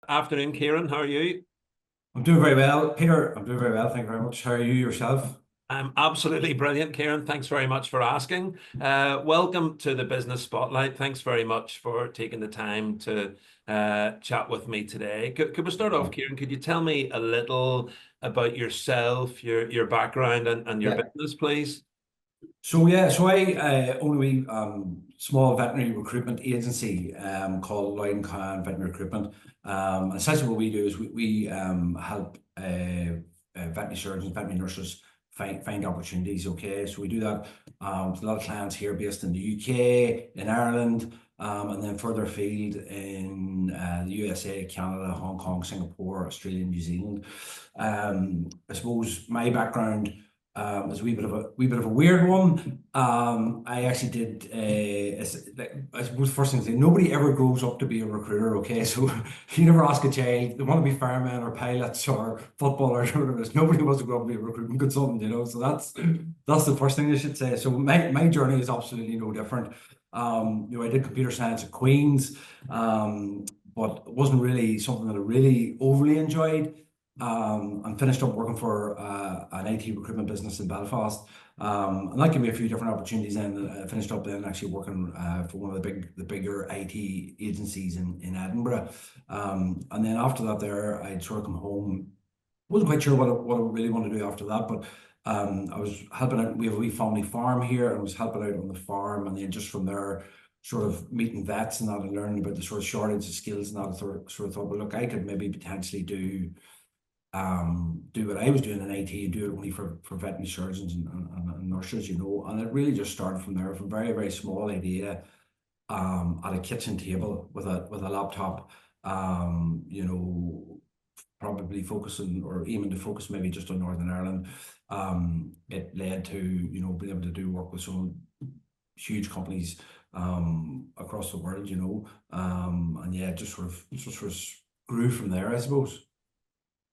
Afternoon, Ciaran. How are you? I'm doing very well, Peter. I'm doing very well. Thank you very much. How are you yourself? I'm absolutely brilliant, Ciaran. Thanks very much for asking. Welcome to the Business Spotlight. Thanks very much for taking the time to chat with me today. Could we start off, Ciaran? Could you tell me a little about yourself, your background, and your Yeah. business, please? So I own a wee small veterinary recruitment agency called Lloyd Cowan Veterinary Recruitment. Essentially, what we do is we help veterinary surgeons, veterinary nurses find opportunities. Okay, so we do that with a lot of clients here based in the UK, in Ireland, and then further afield in the USA, Canada, Hong Kong, Singapore, Australia, New Zealand. I suppose my background. It's a wee bit of a weird one. I actually did. I suppose first thing to say, nobody ever grows up to be a recruiter. Okay, so you never ask a child they want to be firemen or pilots or footballers or whatever it is. Nobody wants to grow up to be a recruitment consultant. So that's the first thing I should say. So my journey is absolutely no different. I did computer science at Queen's, but it wasn't really something that I really overly enjoyed. And finished up working for an IT recruitment business in Belfast. And that gave me a few different opportunities. And I finished up then actually working for one of the bigger IT agencies in Edinburgh. And then after that, there I'd sort of come home. Wasn't quite sure what I really want to do after that, but I was helping out. We have a wee family farm here, and I was helping out on the farm, and then just from there, sort of meeting vets and that, and learning about the sort of shortage of skills and that. I sort of thought, well, look, I could maybe potentially do what I was doing in IT and do it only for veterinary surgeons and nurses, and it really just started from there, from a very, very small idea at a kitchen table with a laptop, probably focusing or aiming to focus maybe just on Northern Ireland. It led to, being able to do work with some huge companies across the world, and yeah, it just sort of grew from there, I suppose.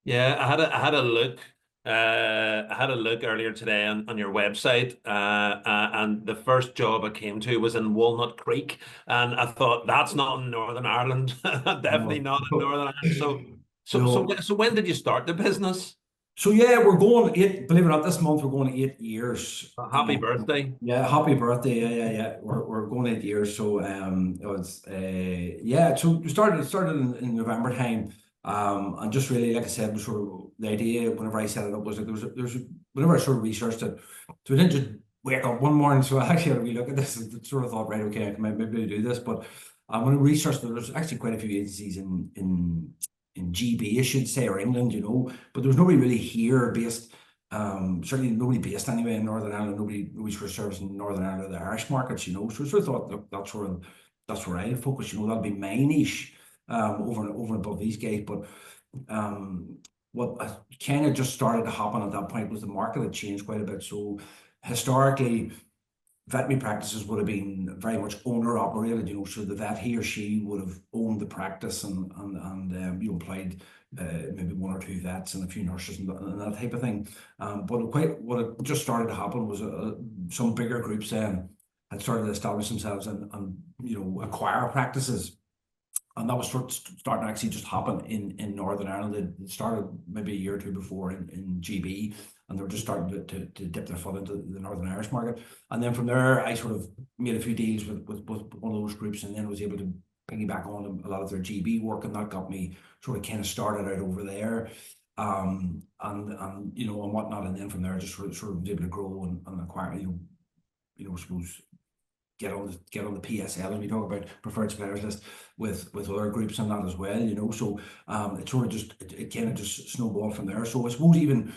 Yeah, I had a look. I had a look earlier today on your website, and the first job I came to was in Walnut Creek, and I thought that's not in Northern Ireland, definitely No. not in Northern Ireland. So, so, so, No. wh- so when did you start the business? So yeah, we're going eight, believe it or not, this month we're going 8 years. Happy birthday. Yeah, happy birthday. Yeah, yeah, yeah. We're going 8 years. So it was yeah, so we started in November time. And just really, like I said, was sort of the idea whenever I set it up was like there was whenever I sort of researched it, so I didn't just wake up one morning. So I actually had a wee look at this and sort of thought, right, okay, I can maybe do this. But when I researched it, there's actually quite a few agencies in GB, I should say, or England, but there was nobody really here based. Certainly nobody based anyway in Northern Ireland. Nobody's for servicing Northern Ireland or the Irish markets. So I sort of thought, look, that's where I'll focus. That'll be my niche, over and above these guys. But what kind of just started to happen at that point was the market had changed quite a bit. So historically, veterinary practices would have been very much owner operated, so the vet, he or she would have owned the practice and you employed maybe one or two vets and a few nurses and that type of thing. But what had just started to happen was some bigger groups then had started to establish themselves and acquire practices. And that was starting to actually just happen in Northern Ireland. It started maybe a year or two before in GB, and they were just starting to dip their foot into the Northern Irish market. And then from there, I sort of made a few deals with one of those groups, and then was able to piggyback on a lot of their GB work, and that got me sort of kind of started out over there, and whatnot. And then from there, just sort of was able to grow and acquire, I suppose get on the PSL, and we talk about preferred suppliers list with other groups and that as well. So it sort of it kind of just snowballed from there. So I suppose even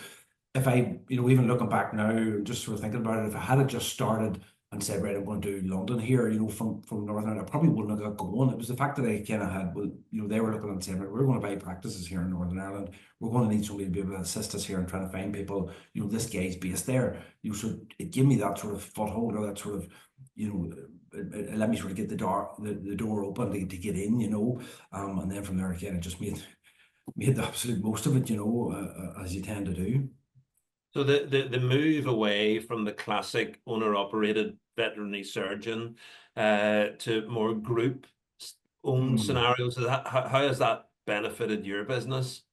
if even looking back now, just sort of thinking about it, if I had just started and said, right, I'm going to do London here, from Northern Ireland, I probably wouldn't have got going. It was the fact that I kind of had, well, they were looking and saying, right, we're going to buy practices here in Northern Ireland. We're going to need somebody to be able to assist us here and trying to find people. This guy's based there. So it gave me that sort of foothold, or that sort of, it let me sort of get the door open to get in. And then from there again, it just made the absolute most of it, as you tend to do. So the move away from the classic owner-operated veterinary surgeon to more group owned Mm. scenarios, how has that benefited your business?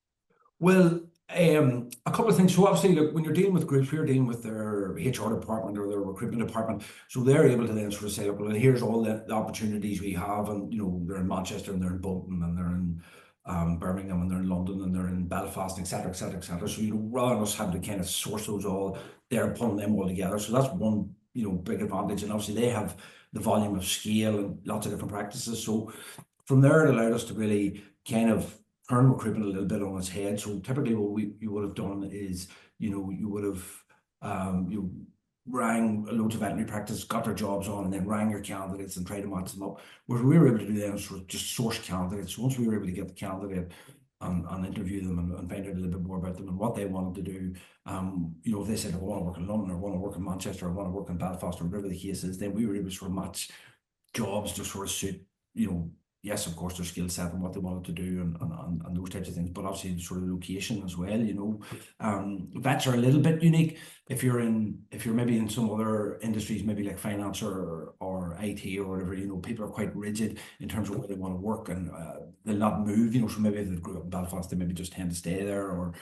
Well, a couple of things. So obviously, look, when you're dealing with groups, we're dealing with their HR department or their recruitment department. So they're able to then sort of say, well, here's all the opportunities we have, and they're in Manchester and they're in Bolton and they're in Birmingham and they're in London and they're in Belfast, etc., etc., etc. So rather than us having to kind of source those all, they're pulling them all together. So that's one big advantage, and obviously they have the volume of scale and lots of different practices. So from there, it allowed us to really kind of turn recruitment a little bit on its head. So typically what you would have done is, you would have you rang loads of veterinary practice, got their jobs on, and then rang your candidates and tried to match them up. What we were able to do then was sort of just source candidates. Once we were able to get the candidate and interview them and find out a little bit more about them and what they wanted to do, if they said, I want to work in London or I want to work in Manchester or I want to work in Belfast or whatever the case is, then we were able to sort of match jobs to sort of suit, yes, of course, their skill set and what they wanted to do and those types of things, but obviously the sort of location as well. Vets are a little bit unique. If you're maybe in some other industries, maybe like finance or IT or whatever, people are quite rigid in terms of where they want to work, and they'll not move. So maybe if they grew up in Belfast, they maybe just tend to stay there, or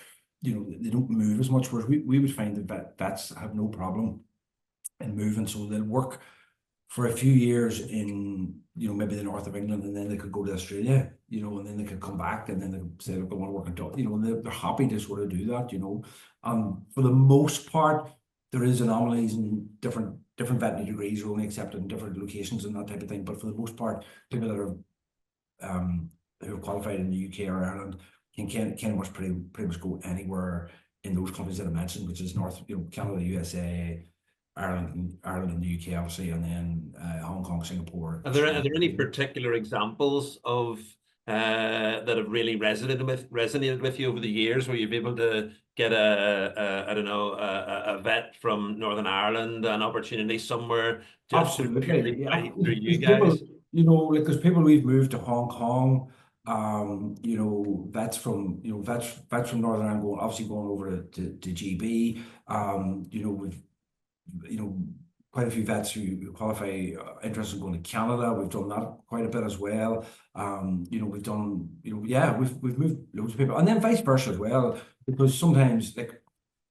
they don't move as much. Whereas we would find that vets have no problem in moving, so they'll work for a few years in maybe the north of England, and then they could go to Australia, and then they could come back, and then they could say, look, I want to work in Dublin, and they're happy to sort of do that. For the most part, there is anomalies, and different veterinary degrees are only accepted in different locations and that type of thing. But for the most part, people that are who are qualified in the UK or Ireland can much pretty much go anywhere in those countries that I mentioned, which is North, Canada, USA, Ireland and the UK, obviously, and then Hong Kong, Singapore. Are there any particular examples of that have really resonated with you over the years, where you've been able to get a vet from Northern Ireland, an opportunity somewhere, just absolutely, yeah, through you guys? People, like there's people we've moved to Hong Kong. Vets from Northern Ireland going over to GB. We've quite a few vets who qualify interested in going to Canada. We've done that quite a bit as well. We've done, we've moved loads of people, and then vice versa as well, because sometimes, like,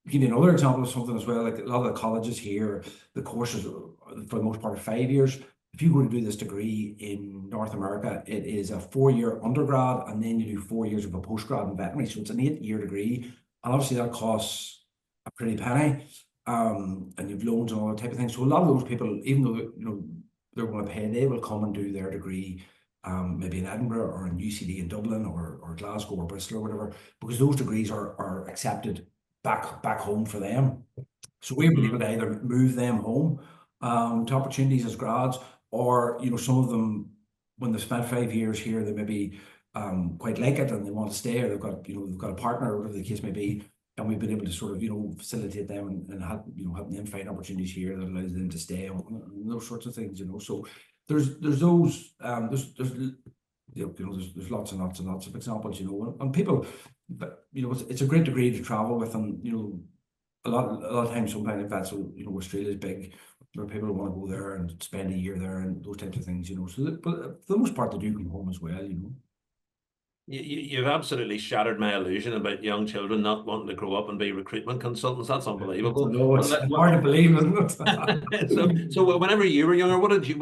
give you another example of something as well, like a lot of the colleges here, the courses for the most part are 5 years. If you go to do this degree in North America, it is a 4-year undergrad, and then you do 4 years of a postgrad in veterinary. So it's an 8-year degree, and obviously that costs a pretty penny. And you've loans and all that type of thing. So a lot of those people, even though they're going to pay, they will come and do their degree, maybe in Edinburgh or in UCD in Dublin or Glasgow or Bristol or whatever, because those degrees are accepted back home for them. So we're able to either move them home to opportunities as grads, or some of them, when they've spent 5 years here, they maybe quite like it and they want to stay, or they've got a partner or whatever the case may be. And we've been able to sort of, facilitate them and help them find opportunities here that allows them to stay and those sorts of things, So there's those, there's lots and lots and lots of examples, and people, it's a great degree to travel with, and, a lot of times, sometimes that's, Australia's big, where people want to go there and spend a year there and those types of things, So but for the most part, they do come home as well, You've absolutely shattered my illusion about young children not wanting to grow up and be recruitment consultants. That's unbelievable. No, it's hard to believe, isn't it? So whenever you were younger, what did you?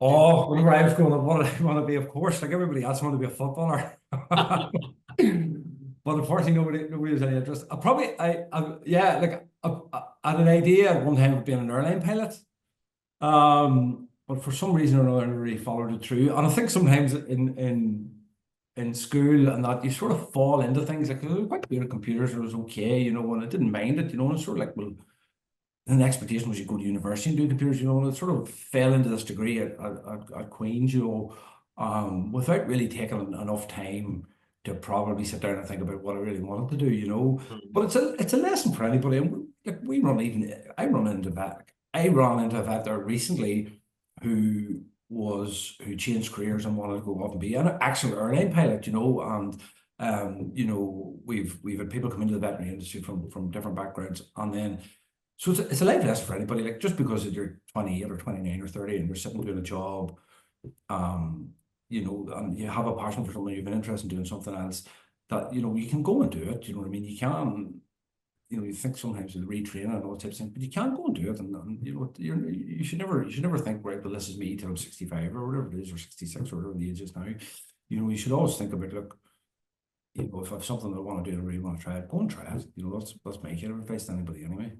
Oh, whenever I was growing up, what did I want to be? Of course, like everybody else, wanted to be a footballer. But unfortunately, nobody was any interest. I had an idea at one time of being an airline pilot. But for some reason or another, I never really followed it through. And I think sometimes in school and that, you sort of fall into things like, I was quite good at computers, and it was okay, and I didn't mind it, and it's sort of like, well, then the expectation was you go to university and do computers, and it sort of fell into this degree at Queen's, without really taking enough time to probably sit down and think about what I really wanted to do, But it's a lesson for anybody. And I ran into a vet there recently who changed careers and wanted to go off and be an actual airline pilot, and we've had people come into the veterinary industry from different backgrounds, and then so it's a life lesson for anybody. Like, just because you're 28 or 29 or 30 and you're sitting doing a job, you know, and you have a passion for something, you've been interested in doing something else, that, you know, you can go and do it. You know what I mean? You can, you know, you think sometimes you'll retrain and all types of things, but you can go and do it. And you know, you should never think, right, well, this is me till I'm 65 or whatever it is, or 66 or whatever the age is now. You know, you should always think about, look, you know, if I have something that I want to do and I really want to try it, go and try it. You know, that's my kind of advice to anybody anyway.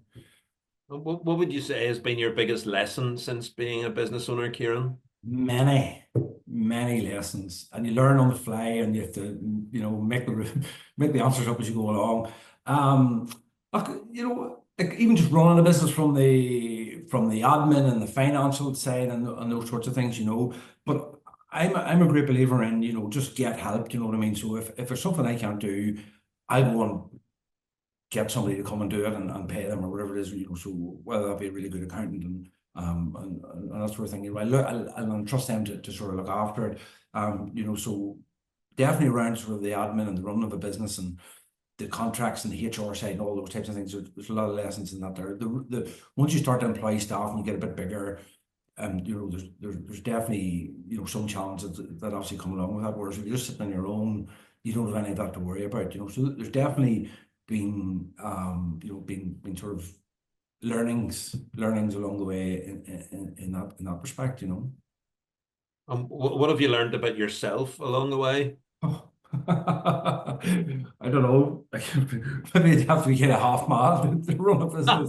What would you say has been your biggest lesson since being a business owner, Ciaran? Many lessons, and you learn on the fly, and you have to, you know, make the answers up as you go along. Um, you know, like even just running a business from the admin and the financial side and those sorts of things, you know. But I'm a great believer in, you know, just get help. You know what I mean? So if there's something I can't do, I go and get somebody to come and do it and pay them or whatever it is, you know, so whether that be a really good accountant and that sort of thing, you know, I'll trust them to sort of look after it. You know, so definitely around sort of the admin and the running of a business and the contracts and the HR side and all those types of things. There's a lot of lessons in that there. The once you start to employ staff and you get a bit bigger, you know, there's definitely, you know, some challenges that obviously come along with that. Whereas if you're just sitting on your own, you don't have any of that to worry about, you know. So there's definitely been, you know, been sort of learnings along the way in that respect, you know. What have you learned about yourself along the way? Oh. I don't know. Maybe it'd have to be kind of half mad to run a business.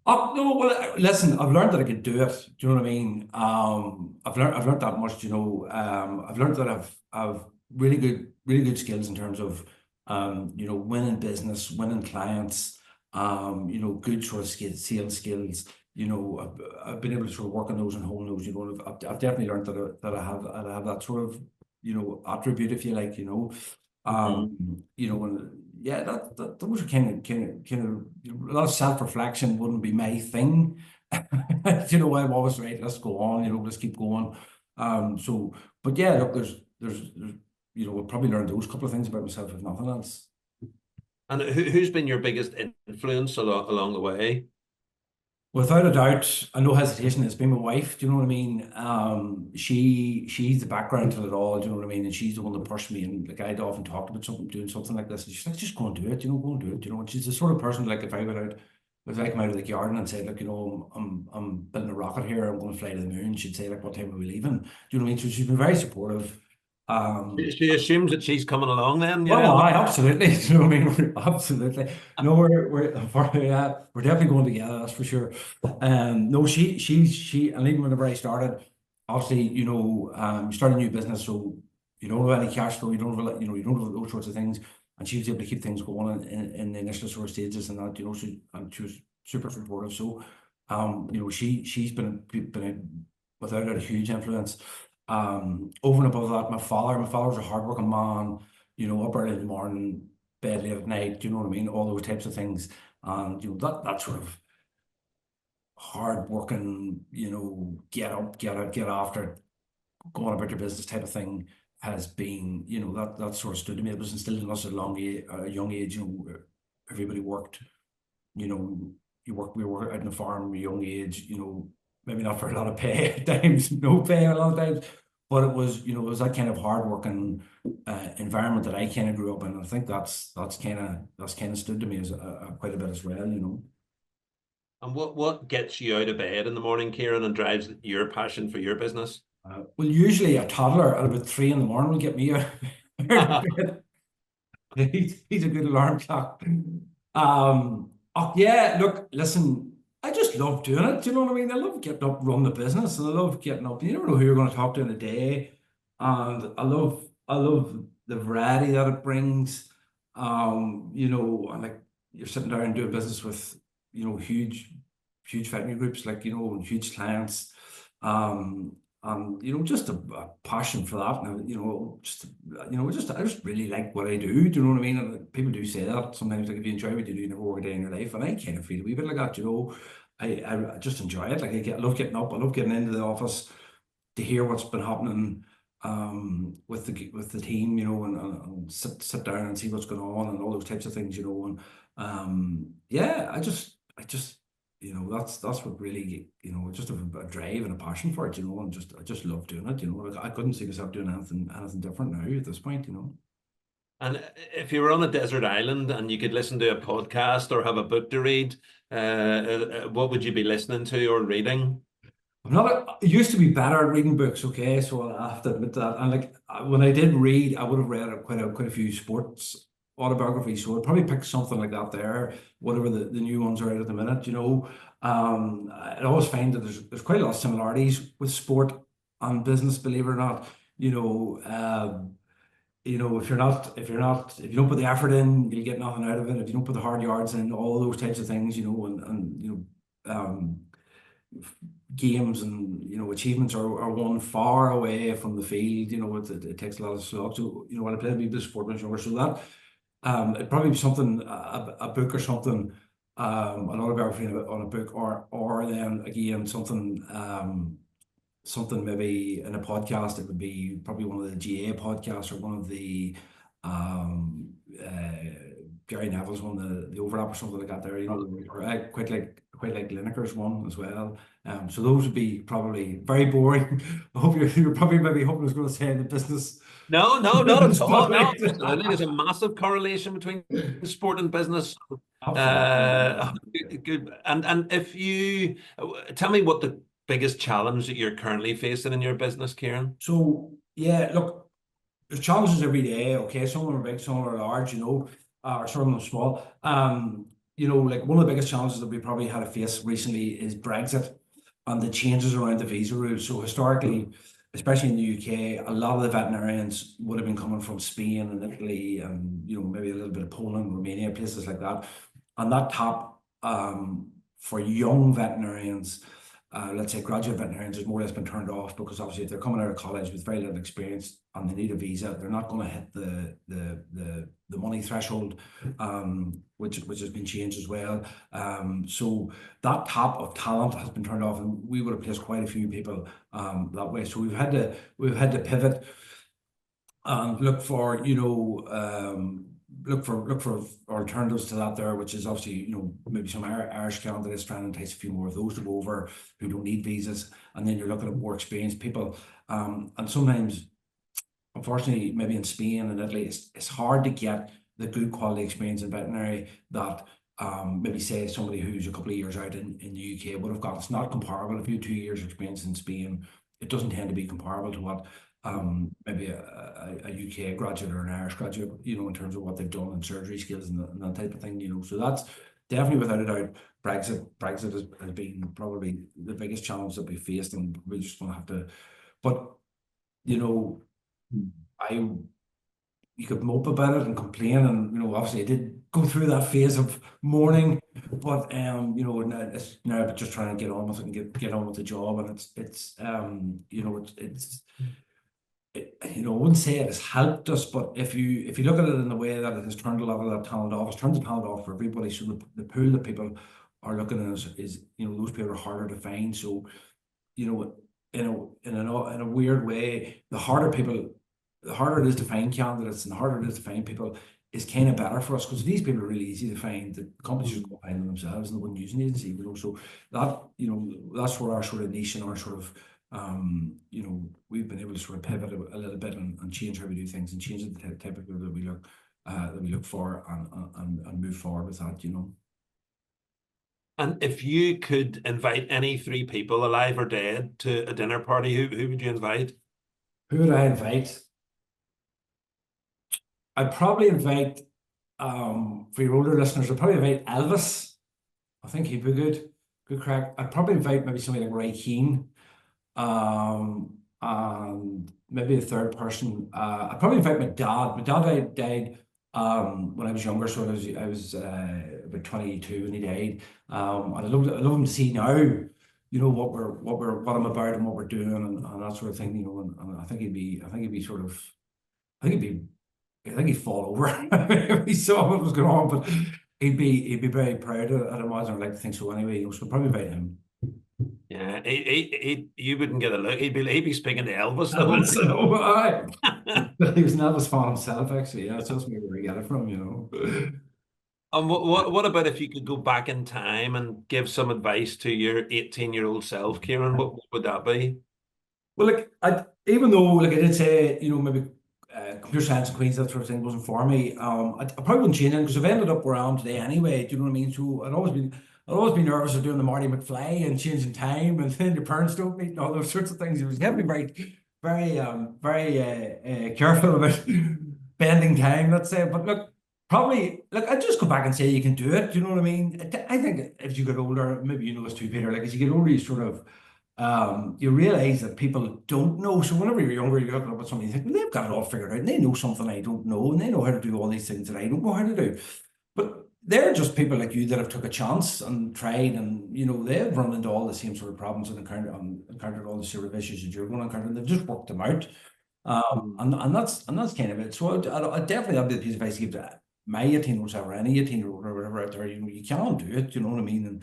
Oh, no, well, listen, I've learned that I can do it. Do you know what I mean? I've learned that much, you know. I've learned that I've really good skills in terms of, you know, winning business, winning clients, you know, good sort of sales skills. You know, I've been able to sort of work on those and hone those. You know, I've definitely learned that I have that sort of, you know, attribute, if you like, you know. Mhm. You know, and yeah, those are kind of, you know, a lot of self-reflection wouldn't be my thing. You know, I'm always right, let's go on, you know, let's keep going. So, but yeah, look, there's, you know, we'll probably learn those couple of things about myself, if nothing else. And who's been your biggest influence along the way? Without a doubt, and no hesitation, it's been my wife. Do you know what I mean? She's the background to it all. Do you know what I mean? And she's the one that pushed me. And like I'd often talked about something, doing something like this, and she's like, "Just go and do it. You know, go and do it." You know, and she's the sort of person like if I come out of the garden and said, "Look, you know, I'm building a rocket here. I'm going to fly to the moon," she'd say, "Like, what time are we leaving?" Do you know what I mean? So she's been very supportive. She assumes that she's coming along then, Oh, yeah. I absolutely. You know what I mean? Absolutely. No, we're definitely going together. That's for sure. No, and even whenever I started, obviously, you know, you start a new business, so you don't have any cash flow, you don't have, you know, you don't have those sorts of things, and she was able to keep things going in the initial sort of stages and that, you know, and she was super supportive. So, you know, she's been without a huge influence. Over and above that, my father was a hardworking man, you know, up early in the morning, bed late at night, you know what I mean? All those types of things. And, you know, that sort of hard working, you know, get up, get after it, going about your business type of thing has been, you know, that sort of stood to me. It was instilled in us at a young age, you know, everybody worked, you know, we were out in the farm at a young age, you know, maybe not for a lot of pay at times, no pay a lot of times, but it was, you know, it was that kind of hardworking environment that I kind of grew up in. And I think that's kind of stood to me as quite a bit as well, you know. And what gets you out of bed in the morning, Ciaran, and drives your passion for your business? Well, usually a toddler at about 3 in the morning will get me out of bed. He's a good alarm clock. Oh yeah, look, listen, I just love doing it. Do you know what I mean? I love getting up, run the business, and I love getting up. You never know who you're going to talk to in a day, and I love the variety that it brings. You know, and like you're sitting down and doing business with, you know, huge veterinary groups, like, you know, huge clients. Um, and you know, just a passion for that, and you know, just you know, I just really like what I do. Do you know what I mean? And people do say that sometimes, like if you enjoy what you do, you never work a day in your life, and I kind of feel a wee bit like that. You know, I just enjoy it. Like I love getting up, I love getting into the office to hear what's been happening with the team, you know, and sit down and see what's going on and all those types of things, you know, and yeah, I just that's what really, just a drive and a passion for it, and I just love doing it, like I couldn't see myself doing anything different now at this point. And if you were on a desert island and you could listen to a podcast or have a book to read, what would you be listening to or reading? I used to be better at reading books, okay, so I have to admit that. And like when I did read, I would have read quite a few sports autobiographies, so I'd probably pick something like that there, whatever the new ones are out at the minute. I always find that there's quite a lot of similarities with sport and business, believe it or not. You know, if you don't put the effort in, you get nothing out of it. If you don't put the hard yards in, all those types of things, games and achievements are won far away from the field. It takes a lot of slog. So when I played a bit of sport when I was younger, so that it'd probably be something, a book or something, an autobiography on a book, or then again something maybe in a podcast. It would be probably one of the GA podcasts, or one of the um Gary Neville's one, the overlap or something like that there, or I quite like Lineker's one as well. So those would be probably very boring. I hope you're probably maybe hoping I was going to say the business No, no, not at all. No, spotlight. absolutely. There's a massive correlation between sport and business. Absolutely. Good. And if you tell me what the biggest challenge that you're currently facing in your business, Ciaran? So yeah, look, there's challenges every day. Okay, some of them are big, some of them are large. Or some of them are small. Like one of the biggest challenges that we probably had to face recently is Brexit and the changes around the visa rules. So historically, especially in the UK, a lot of the veterinarians would have been coming from Spain and Italy, and maybe a little bit of Poland, Romania, places like that. And that top, for young veterinarians, let's say graduate veterinarians, has more or less been turned off, because obviously if they're coming out of college with very little experience and they need a visa, they're not going to hit the money threshold, which has been changed as well. So that tap of talent has been turned off, and we would have placed quite a few people that way. So we've had to pivot and look for alternatives to that there, which is obviously, maybe some Irish candidates, trying to entice a few more of those to go over who don't need visas. And then you're looking at more experienced people. And sometimes, unfortunately, maybe in Spain and Italy, it's hard to get the good quality experience in veterinary that maybe say somebody who's a couple of years out in the UK would have got. It's not comparable. If you have 2 years experience in Spain, it doesn't tend to be comparable to what maybe a UK graduate or an Irish graduate, in terms of what they've done in surgery skills and that type of thing. So that's definitely, without a doubt, Brexit has been probably the biggest challenge that we faced, and we're just going to have to. But I you could mope about it and complain, and obviously I did go through that phase of mourning, but it's now just trying to get on with it and get on with the job. And I wouldn't say it has helped us, but if you look at it in the way that it has turned a lot of that talent off, it's turned the talent off for everybody. So the pool that people are looking at is those people are harder to find. So in a weird way, the harder it is to find candidates, and the harder it is to find people, is kind of better for us, because these people are really easy to find. The companies just go find them themselves, and they wouldn't use an agency. So that that's where our sort of niche and our sort of we've been able to sort of pivot a little bit and change how we do things, and change the type of people that we look for, and move forward with that. And if you could invite any three people, alive or dead, to a dinner party, who would you invite? Who would I invite? I'd probably invite, for your older listeners, I'd probably invite Elvis. I think he'd be good crack. I'd probably invite maybe somebody like Ray Keane. And maybe a third person. I'd probably invite my dad. My dad died when I was younger, so I was about 22 when he died. And I love him to see now, what I'm about and what we're doing, and that sort of thing. And I think he'd fall over if he saw what was going on, but he'd be very proud of it. I'd imagine. I'd like to think so anyway. So probably invite him. Yeah, you wouldn't get a look. He'd be speaking to Elvis. He was an Elvis fan himself, actually. Yeah, it's just maybe where he got it from. And what about if you could go back in time and give some advice to your 18-year-old self, Ciaran? What would that be? Well, like, even though, like, I did say, maybe computer science and Queens, that sort of thing wasn't for me. I probably wouldn't change it because I've ended up where I am today anyway. Do you know what I mean? So I'd always been nervous of doing the Marty McFly and changing time, and then your parents don't meet and all those sorts of things. It was getting me very careful about bending time, let's say. But look, probably, look, I'd just go back and say you can do it. Do you know what I mean? I think as you get older, maybe you know this too, Peter. Like, as you get older, you sort of you realize that people don't know. So whenever you're younger, you're looking up at somebody, you think, well, they've got it all figured out, and they know something I don't know, and they know how to do all these things that I don't know how to do. But they're just people like you that have took a chance and tried, and they've run into all the same sort of problems and encountered all the sort of issues that you're going to encounter, and they've just worked them out. Mm. And that's kind of it. So I definitely have the piece of advice to give to my 18-year-olds or any 18-year-old or whatever out there. You can do it. You know what I mean? And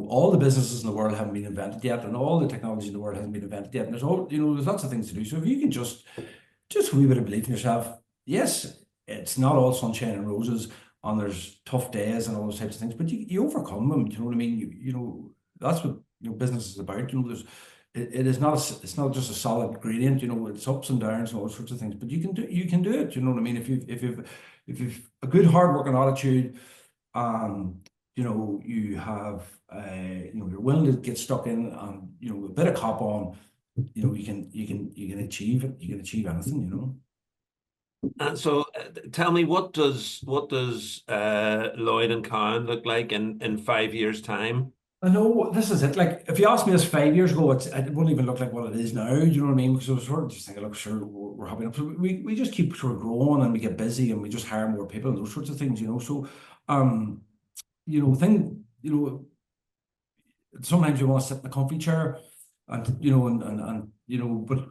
all the businesses in the world haven't been invented yet, and all the technology in the world hasn't been invented yet. And there's lots of things to do. So if you can just a wee bit of belief in yourself. Yes, it's not all sunshine and roses, and there's tough days and all those types of things, but you overcome them. You know what I mean? That's what business is about. It is not it's not just a solid gradient. It's ups and downs and all sorts of things. But you can do it. You know what I mean? If you've a good hard working attitude, and you have you're willing to get stuck in, and a bit of cop on, you can achieve it. You can achieve anything. And so, tell me, what does Lloyd and Cowan look like in 5 years' time? I know this is it. Like, if you asked me this 5 years ago, it wouldn't even look like what it is now. Do you know what I mean? Because I was sort of just thinking, look, sure, we're happy enough. So we just keep sort of growing, and we get busy, and we just hire more people and those sorts of things. So, um, sometimes you want to sit in the comfy chair, and but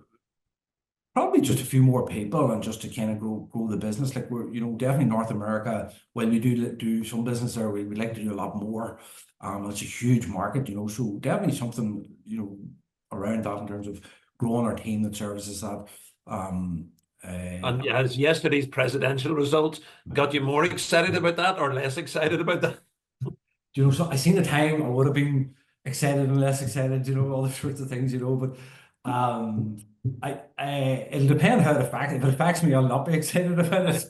probably just a few more people, and just to kind of grow the business. Like, we're, definitely North America. When we do some business there, we'd like to do a lot more. It's a huge market. So definitely something, around that in terms of growing our team that services that. And has yesterday's presidential results got you more excited about that or less excited about that? So I seen the time I would have been excited and less excited, all the sorts of things, but um, it'll depend how it affects. If it affects me, I'll not be excited about it.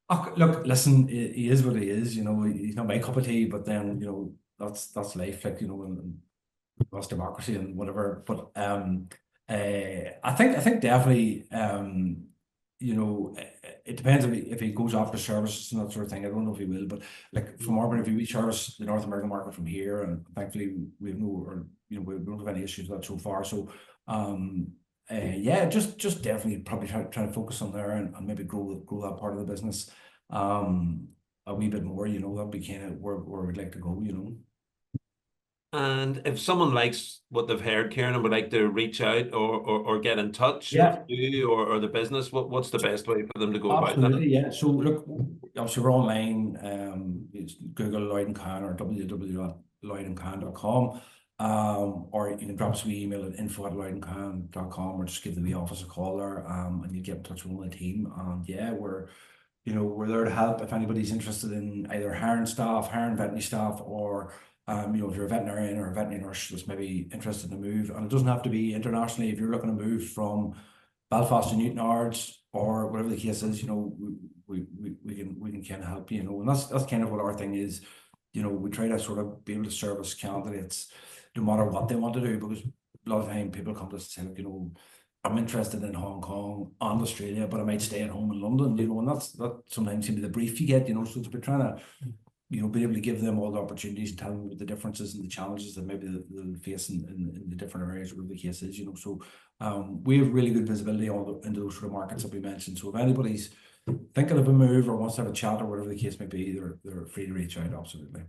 But, look, listen, he is what he is. He's not my cup of tea, but then that's life, like, and that's democracy and whatever. But I think definitely, it depends if he goes after services and that sort of thing. I don't know if he will, but like, from our point of view, we service the North American market from here, and thankfully we have no, or we don't have any issues with that so far. So yeah, just definitely probably try to focus on there, and maybe grow that part of the business a wee bit more. That'd be kind of where we'd like to go. And if someone likes what they've heard, Ciaran, and would like to reach out or get in touch with Yeah. you or the business, what's the best way for them to go about that? Absolutely, yeah. So look, obviously we're online. It's Google Lloyd and Can, or www.lloydandcan.com. Or you can drop us an email at info@lloydandcan.com, or just give the wee office a call there, and you get in touch with one of the team. And yeah, we're there to help if anybody's interested in either hiring veterinary staff, or if you're a veterinarian or a veterinary nurse that's maybe interested in a move. And it doesn't have to be internationally. If you're looking to move from Belfast to Newton Ards or whatever the case is, we can kind of help you, and that's kind of what our thing is. We try to sort of be able to service candidates no matter what they want to do, because a lot of time people come to us and say, look, I'm interested in Hong Kong and Australia, but I might stay at home in London, and that sometimes seems to be the brief you get. So we're trying to be able to give them all the opportunities and tell them the differences and the challenges that maybe they'll face in the different areas, whatever the case is. So we have really good visibility into those sort of markets that we mentioned. So if anybody's thinking of a move or wants to have a chat or whatever the case may be, they're free to reach out. Absolutely.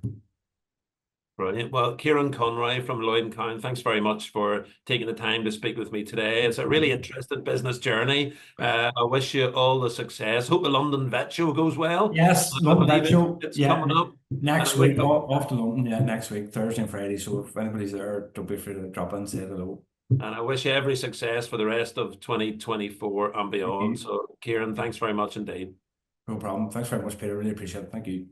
Brilliant. Well, Ciaran Conroy from Lloyd and Cowan, thanks very much for taking the time to speak with me today. It's a really interesting business journey. I wish you all the success. Hope the London Vet Show goes well. Yes, I London believe Vet Show. it's Yeah, coming up. next week, off to London. Yeah, next week, Thursday and Friday. So if anybody's there, don't be afraid to drop in and say hello. And I wish you every success for the rest of 2024 and Thank beyond. you. So, Ciaran, thanks very much indeed. No problem. Thanks very much, Peter. Really appreciate it. Thank you.